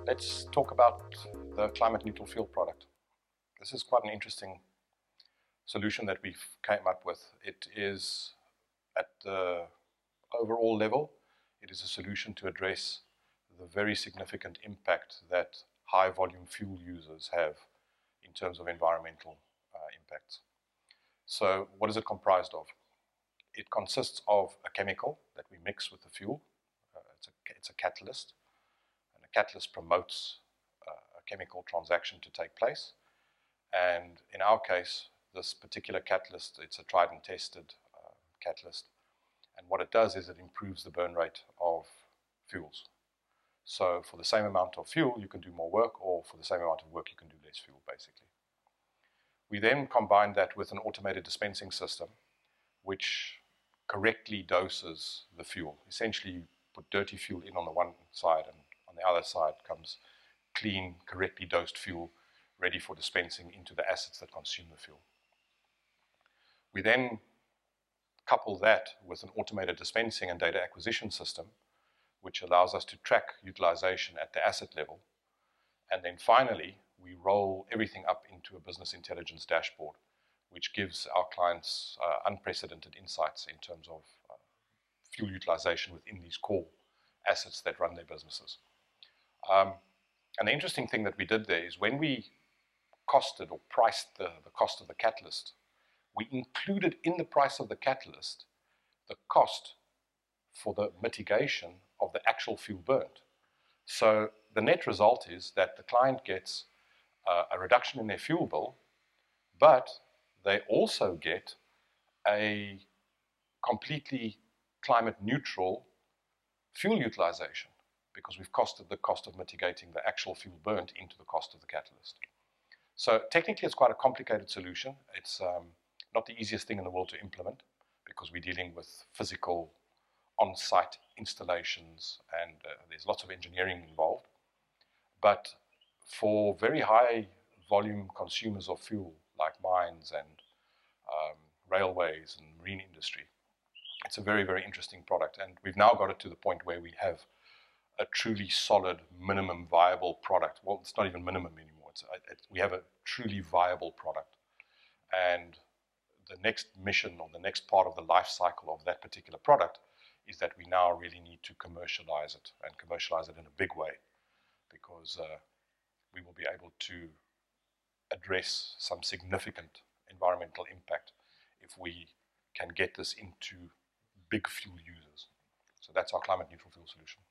Let's talk about the climate neutral fuel product. This is quite an interesting solution that we've came up with. It is at the overall level, it is a solution to address the very significant impact that high volume fuel users have in terms of environmental impacts. So what is it comprised of? It consists of a chemical that we mix with the fuel. It's a catalyst, and a catalyst promotes a chemical transaction to take place. And in our case, this particular catalyst, it's a tried and tested catalyst. And what it does is it improves the burn rate of fuels. So for the same amount of fuel, you can do more work, or for the same amount of work, you can do less fuel, basically. We then combine that with an automated dispensing system, which correctly doses the fuel. Essentially, you put dirty fuel in on the one side, and on the other side comes clean, correctly dosed fuel, ready for dispensing into the assets that consume the fuel. We then couple that with an automated dispensing and data acquisition system, which allows us to track utilization at the asset level. And then finally, we roll everything up into a business intelligence dashboard, which gives our clients unprecedented insights in terms of fuel utilization within these core assets that run their businesses. And the interesting thing that we did there is when we costed or priced the cost of the catalyst, we included in the price of the catalyst the cost for the mitigation of the actual fuel burned. So the net result is that the client gets a reduction in their fuel bill, but they also get a completely climate neutral fuel utilization, because we've costed the cost of mitigating the actual fuel burnt into the cost of the catalyst. So technically it's quite a complicated solution. It's not the easiest thing in the world to implement, because we're dealing with physical on-site installations, and there's lots of engineering involved. But for very high volume consumers of fuel, like mines and railways and marine industry, it's a very, very interesting product. And we've now got it to the point where we have a truly solid minimum viable product. Well, it's not even minimum anymore. We have a truly viable product. And the next mission, or the next part of the life cycle of that particular product, is that we now really need to commercialize it, and commercialize it in a big way, because we will be able to address some significant environmental impact if we can get this into big fuel users. So that's our climate neutral fuel solution.